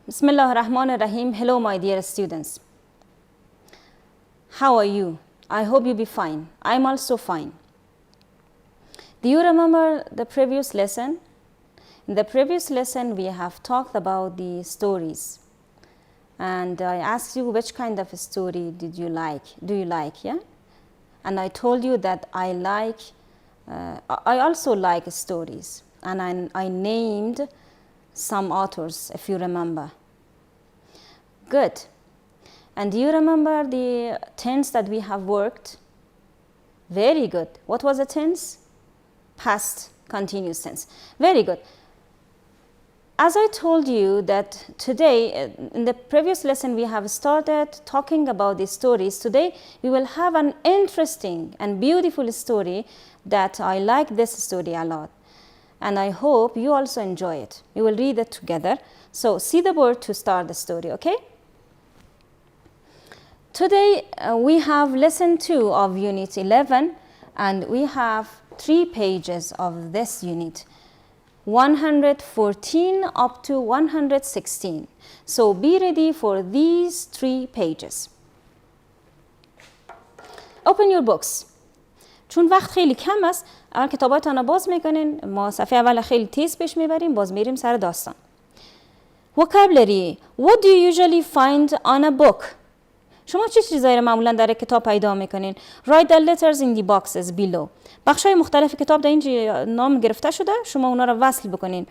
Bismillah ar-Rahman ar-Rahim. Hello my dear students. How are you? I hope you be fine. I'm also fine. Do you remember the previous lesson? In the previous lesson we have talked about the stories. And I asked you which kind of a story do you like, yeah? And I told you that I also like stories. And I named some authors, if you remember. Good. And do you remember the tense that we have worked? Very good. What was the tense? Past continuous tense. Very good. As I told you that today, in the previous lesson, we have started talking about the stories. Today, we will have an interesting and beautiful story that I like this story a lot. And I hope you also enjoy it. We will read it together. So, see the board to start the story, okay? Today, we have lesson 2 of unit 11, and we have 3 pages of this unit. 114 up to 116. So be ready for these 3 pages. Open your books. چون وقت خیلی کم است، اول کتاباتون رو باز میکنین. ما صفحه اول خیلی تیز پیش میبریم، باز میریم سر داستان. Vocabulary. What do you usually find on a book? شما چه چیزایی رو معمولا در کتاب پیدا میکنین؟ Write the letters in the boxes below. بخشای مختلف کتاب در اینجا نام گرفته شده، شما اونا رو وصل بکنین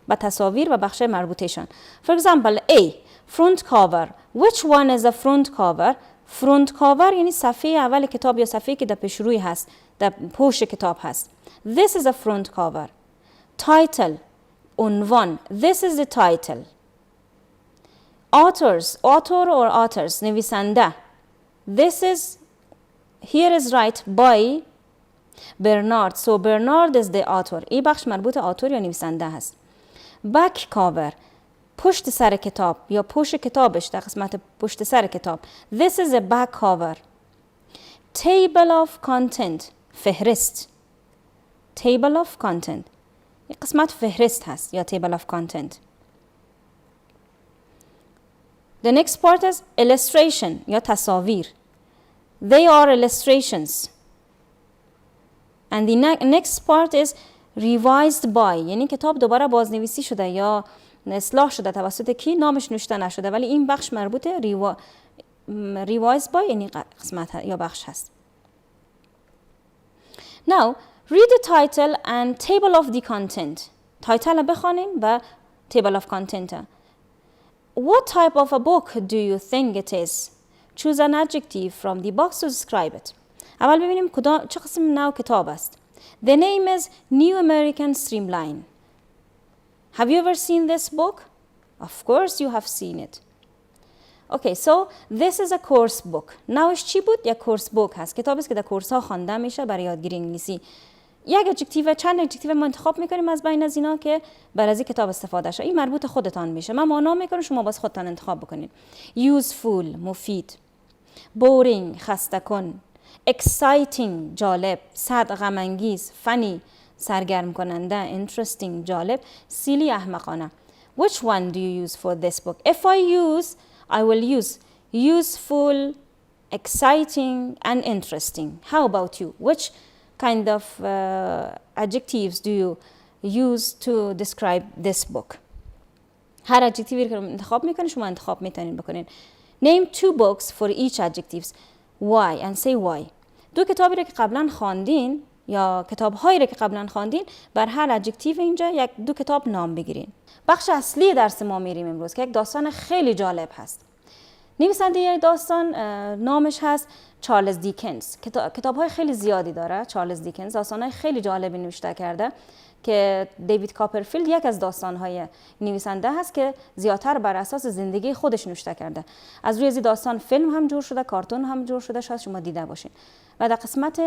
با تصاویر و بخشای مربوطهشان. For example, A. Front cover. Which one is the front cover? Front cover یعنی صفحه اول کتاب یا صفحه‌ای که در پیشروی هست، در پشت کتاب هست. This is a front cover. Title. عنوان. This is the title. Authors, author or authors, نویسنده. This is, here is right by Bernard. So Bernard is the author. این بخش مربوط آتور یا نویسنده هست. Back cover, پشت سر کتاب یا پشت کتابش، در قسمت پشت سر کتاب. This is a back cover. Table of content, فهرست. Table of content. این قسمت فهرست هست یا table of content. The next part is illustration یا تصاویر. They are illustrations. And the next part is revised by یعنی کتاب دوباره بازنویسی شده یا اصلاح شده توسط کی؟ نامش نوشته نشده، ولی این بخش مربوط revised by یعنی قسمت یا بخش هست. Now read the title and table of the content. تایتل بخوانیم و table of content. What type of a book do you think it is? Choose an adjective from the box to describe it. اول ببینیم چه قسم نوع کتاب است. The name is New American Streamline. Have you ever seen this book? Of course you have seen it. Okay, so this is a course book. نوعش چی بود؟ یک کورس بوک هست. کتابی است که در کورس ها خوانده میشه برای یادگیری انگلیسی. یک ادجکتیو، چند ادجکتیو ما انتخاب میکنیم از بین از اینا که برای از این کتاب استفاده شه. این مربوط خودتان میشه. من معنا میکنم، شما باز خودتان انتخاب بکنید. Useful مفید. Boring خسته کن. Exciting جالب. Sad غم انگیز. Funny سرگرم کننده. Interesting جالب. Silly احمقانه. Which one do you use for this book? If I will use useful, exciting and interesting. How about you? Which kind of adjectives do you use to describe this book? هر adjective که انتخاب میکنید شما انتخاب میتونید بکنین. Name 2 books for each adjectives. Why and say why. 2 کتابی رو که قبلا خواندین یا کتاب‌هایی رو که قبلا خواندین، بر هر adjective اینجا 2 کتاب نام بگیرین. بخش اصلی درس ما میریم امروز که یک داستان خیلی جالب هست. نویسنده یک داستان نامش هست چارلز دیکنز. کتاب‌های خیلی زیادی داره چارلز دیکنز. داستان‌های خیلی جالبی نوشته کرده که دیوید کاپرفیلد یک از داستان‌های نویسنده هست که زیادتر بر اساس زندگی خودش نوشته کرده. از روی این داستان فیلم هم جور شده، کارتون هم جور شده، شاید شما دیده باشین. و در قسمت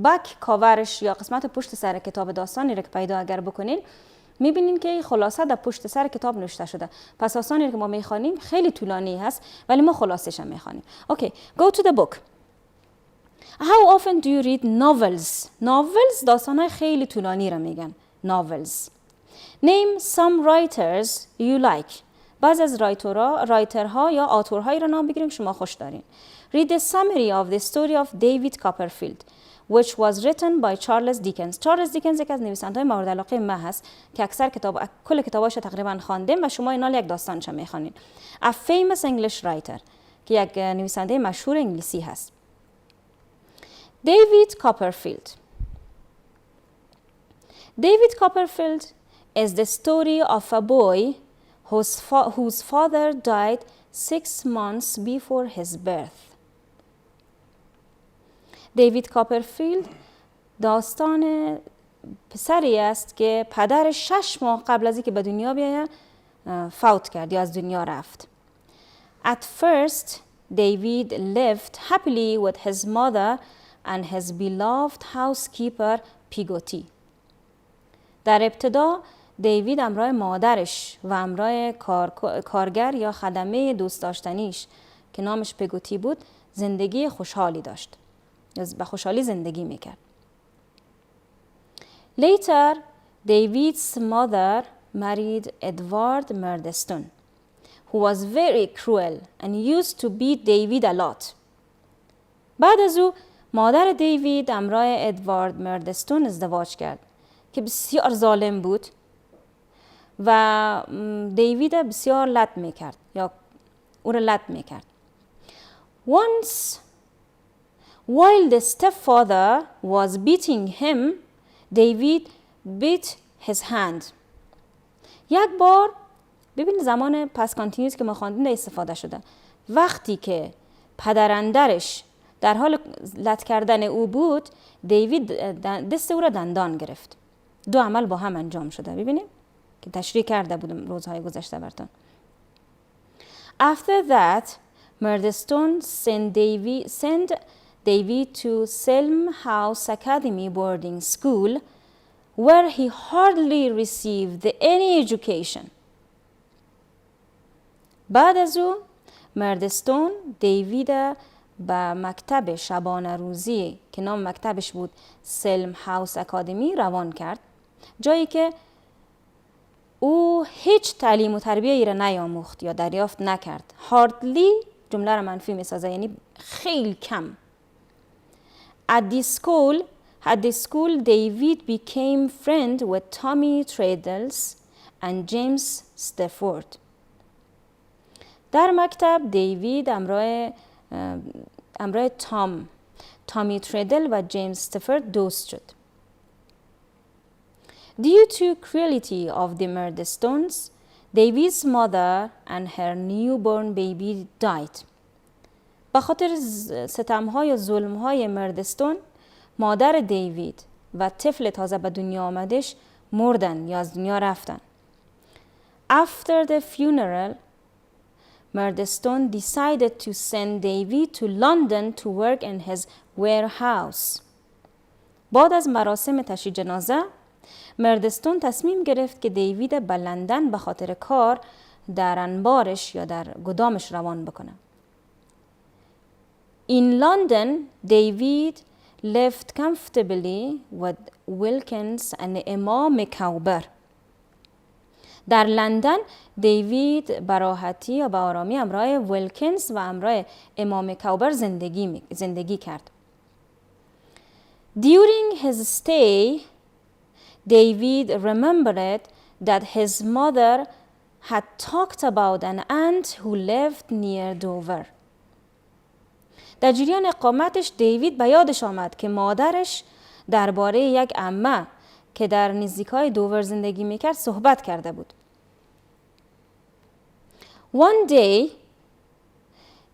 بک کاورش یا قسمت پشت سر کتاب داستانی رو که پیدا اگر بکنین، میبینین که خلاصه در پشت سر کتاب نوشته شده. پس داستانی که ما میخوانیم خیلی طولانی هست ولی ما خلاصش هم میخوانیم. Okay, go to the book. How often do you read novels? Novels داستان‌های خیلی طولانی رو میگن. Novels. Name some writers you like. بعض از رایترها یا آتورهایی را نام بگیریم شما خوش دارین. Read the summary of the story of David Copperfield, which was written by Charles Dickens. چارلز دیکنز یک از نویسنده‌های مورد علاقه من هست که کل کتاباش تقریبا خواندیم و شما اینا یک داستانش میخوانین. A famous English writer که یک نویسنده مشهور انگلیسی هست. David Copperfield. David Copperfield is the story of a boy whose father died 6 months before his birth. دیوید کاپرفیلد داستان پسری است که پدرش 6 ماه قبل از اینکه به دنیا بیاید فوت کرد یا از دنیا رفت. At first, David lived happily with his mother and his beloved housekeeper Pigotty. در ابتدا دیوید همراه مادرش و همراه کارگر یا خدمه دوست داشتنیش که نامش پیگوتی بود زندگی خوشحالی داشت. به خوشحالی زندگی میکرد. Later, David's mother married Edward Murdstone, who was very cruel and used to beat David a lot. بعد از او مادر دیوید همراه ادوارد مردستون ازدواج کرد که بسیار ظالم بود و دیوید بسیار لط میکرد یا او را لط میکرد. Once, while the stepfather was beating him, David beat his hand. یک بار ببین زمان پس کانتینیوس که ما خواندیم ده استفاده شده. وقتی که پدراندرش در حال لط کردن او بود، دیوید دست او را دندان گرفت. دو عمل با هم انجام شده. ببینید که تشریح کرده بودم روزهای گذشته براتون. After that, Murdstone sent David to Selm House Academy boarding school, where he hardly received any education. بعد از او مردستون دیوید به مکتب شبانه روزی که نام مکتبش بود سلم هاوس اکادمی روان کرد، جایی که او هیچ تعلیم و تربیه‌ای را نیاموخت یا دریافت نکرد. هاردلی جمله را منفی میسازه، یعنی خیلی کم. At the school, David became friend with Tommy Treadles and James Stafford. در مکتب دیوید همراه تامی تریدل و جیمز استفورد دوست شد. Due to cruelty of the Murdstones, David's mother and her newborn baby died. به خاطر ستم‌های و ظلم‌های مردستون، مادر دیوید و طفل تازه به دنیا آمدش مردن یا از دنیا رفتن. After the funeral, Murdstone decided to send David to London to work in his warehouse. بعد از مراسم تشییع جنازه، مردستون تصمیم گرفت که دیوید به لندن به خاطر کار در انبارش یا در گدامش روان بکنه. In London, David lived comfortably with Wilkins and Imam Cowper. در لندن دیوید به راحتی یا به آرامی همراه ویلکینز و همراه امام کوبر زندگی کرد. During his stay, David remembered that his mother had talked about an aunt who lived near Dover. در جریان اقامتش دیوید به یادش آمد که مادرش درباره یک عمه که در نزدیکای دوور زندگی میکرد صحبت کرده بود. One day,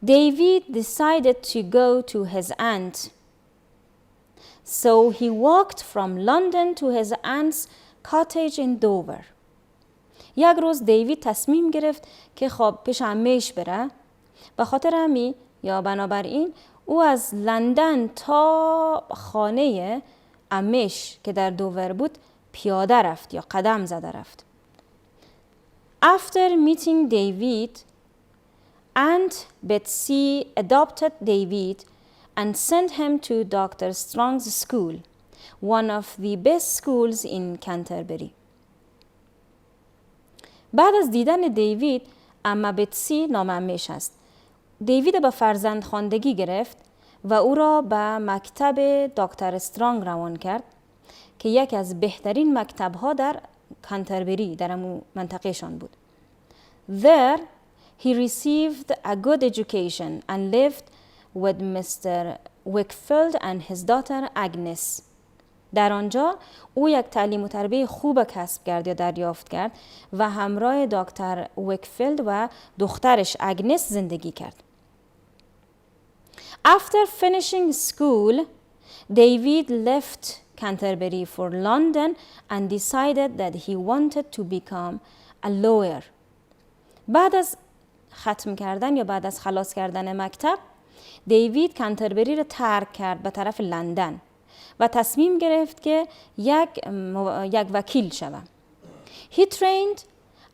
David decided to go to his aunt. So he walked from London to his aunt's cottage in Dover. یک روز دیوید تصمیم گرفت که خب پیش عمه‌اش بره. به خاطر همین یا بنابراین او از لندن تا خانه عمه‌اش که در دوور بود پیاده رفت یا قدم زده رفت. After meeting David, Aunt Betsy adopted David and sent him to Dr. Strong's school, one of the best schools in Canterbury. بعد از دیدن دیوید، اما بتسی نامه‌اش است. دیوید به فرزند خواندگی گرفت و او را به مکتب دکتر استرانگ روان کرد که یکی از بهترین مکتب‌ها در کانتربری در منطقه شان بود. There he received a good education and lived with Mr. Wickfield and his daughter Agnes. در آنجا او یک تعلیم و تربیت خوب کسب کرد یا دریافت کرد و همراه دکتر ویکفیلد و دخترش اگنس زندگی کرد. After finishing school, David left Canterbury for London and decided that he wanted to become a lawyer. بعد از ختم کردن یا بعد از خلاص کردن مکتب، دیوید کانتربری را ترک کرد به طرف لندن و تصمیم گرفت که یک وکیل شود. He trained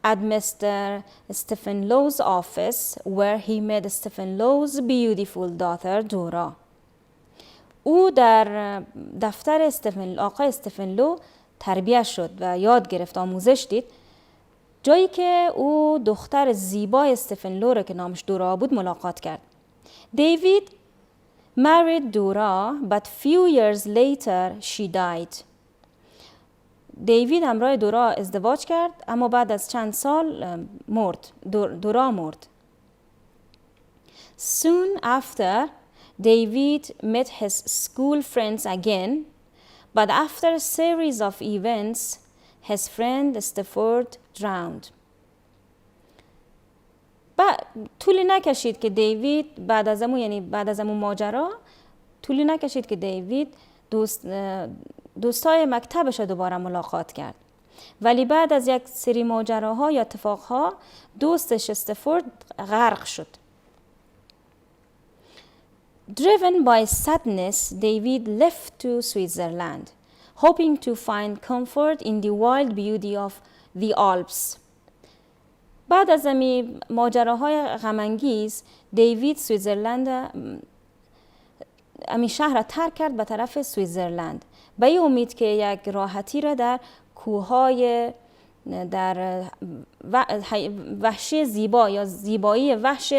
at Mr. Stephen Low's office where he met Stephen Low's beautiful daughter Dora. او در دفتر آقای استفن لو تربیت شد و یاد گرفت، آموزش دید، جایی که او دختر زیبای استفن لو را که نامش دورا بود ملاقات کرد. دیوید married Dora, but few years later she died. دیوید همراه دورا ازدواج کرد اما بعد از چند سال مرد. دورا مرد. Soon after, David met his school friends again, but after a series of events, his friend Stafford drowned. طولی نکشید که دیوید بعد از امون ماجرا طولی نکشید که دیوید دوستای مکتبش رو دوباره ملاقات کرد. ولی بعد از یک سری ماجراها یا اتفاقها دوستش استفورد غرق شد. Driven by sadness, David left to Switzerland, hoping to find comfort in the wild beauty of the Alps. بعد از امی ماجراهای غم‌انگیز، دیوید امی شهر را ترک کرد به طرف سوئیسرلند به این امید که یک راحتی را در کوههای در وحشی زیبا یا زیبایی وحش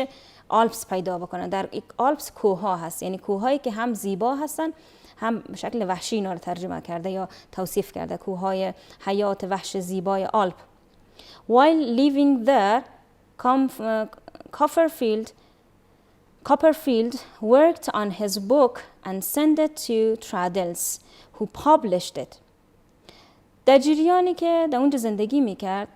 آلپس پیدا بکنه. در آلپس کوه‌ها هست، یعنی کوه‌هایی که هم زیبا هستن هم به شکل وحشی اینا رو ترجمه کرده یا توصیف کرده، کوه‌های حیات وحش زیبای آلپ. While living there, Copperfield worked on his book and sent it to Traddles, who published it. در جریانی که در اونجا زندگی میکرد،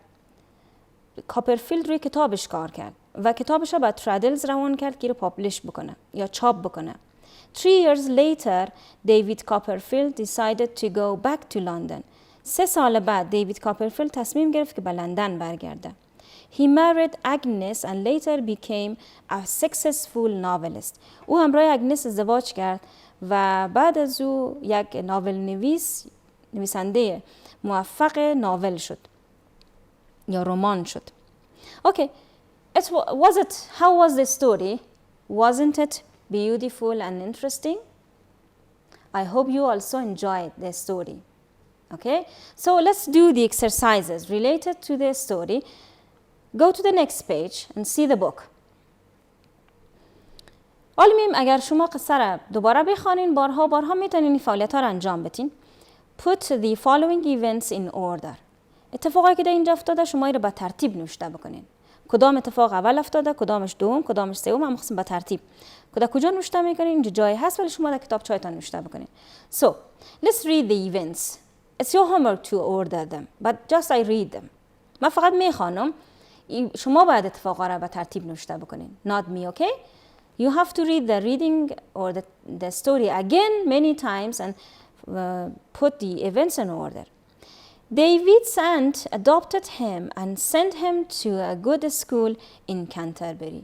کاپرفیلد روی کتابش کار کرد و کتابش رو به ترادلز روان کرد که رو پابلش بکنه یا چاپ بکنه. 3 years later, David Copperfield decided to go back to London. 3 سال بعد دیوید کاپرفیلد تصمیم گرفت که به لندن برگرده. He married Agnes and later became a successful novelist. او همراه اگنس ازدواج کرد و بعد از او یک نویسنده موفق ناول شد یا رمان شد. Okay, how was the story? Wasn't it beautiful and interesting? I hope you also enjoyed the story. Okay, so let's do the exercises related to the story. Go to the next page and see the book. علمیم اگر شما قصه را دوباره بخوانین بارها میتونین این فعالیت ها را انجام بدین. Put the following events in order. اتفاقی که در اینجا افتاده شما این را به ترتیب نوشته بکنین. کدام اتفاق اول افتاده، کدامش دوم، کدامش سوم، هم خصوصا به ترتیب. کجا نوشته میکنین؟ اینجا جای هست ولی شما در کتابچه‌تون نوشته بکنین. So, let's read the events. It's your homework to order them, but just I read them. من فقط میخوانم. شما باید اتفاقا را به ترتیب نوشته بکنین. Not me, okay? You have to read the reading or the story again many times and put the events in order. David's aunt adopted him and sent him to a good school in Canterbury.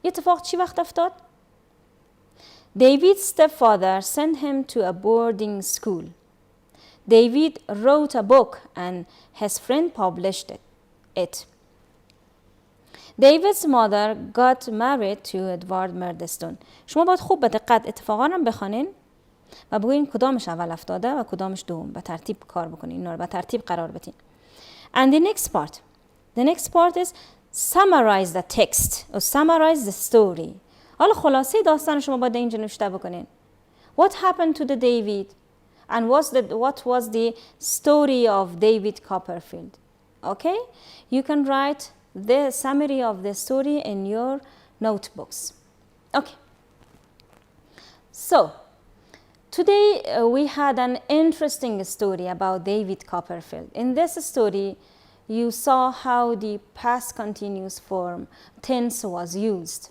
اتفاق چی وقت افتاد؟ David's stepfather sent him to a boarding school. David wrote a book and his friend published it. David's mother got married to Edward Murdstone. شما باید خوب به دقت اتفاقا رو بخونین و بگوین کدامش اول افتاده و کدامش دوم. به ترتیب کار بکنین، اینا رو به ترتیب قرار بدین. And the next part. The next part is summarize the text or summarize the story. حالا خلاصه داستان شما باید اینجا نوشته بکنین. What happened to the David and what was the story of David Copperfield? Okay? You can write the summary of the story in your notebooks. Okay. So, today we had an interesting story about David Copperfield. In this story, you saw how the past continuous form tense was used.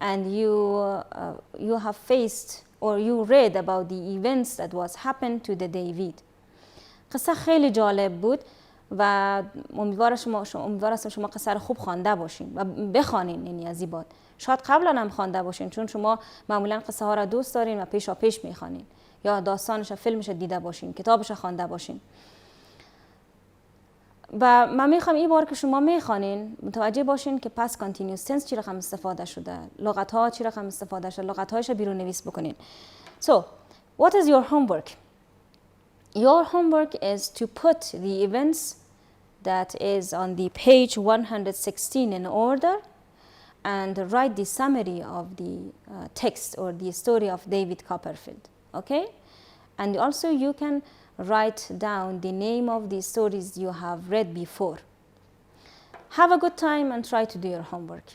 And you have faced or you read about the events that was happened to the David. قصه خیلی جالب بود و امیدوارم شما قصه رو خوب خوانده باشین و بخوانین، یعنی از این بعد. شاید قبلا هم خوانده باشین چون شما معمولا قصه ها را دوست دارین و پیشا پیش میخوانین یا داستانش فیلمش دیده باشین، کتابش خوانده باشین. و من میخوام این بار که شما میخوانین متوجه باشین که past continuous tense چی رقم استفاده شده، لغات ها چی رقم استفاده شده، لغات هایش بیرون نویس بکنین. So, what is your homework? Your homework is to put the events that is on the page 116 in order and write the summary of the text or the story of David Copperfield. Okay? And also you can write down the name of the stories you have read before. Have a good time and try to do your homework.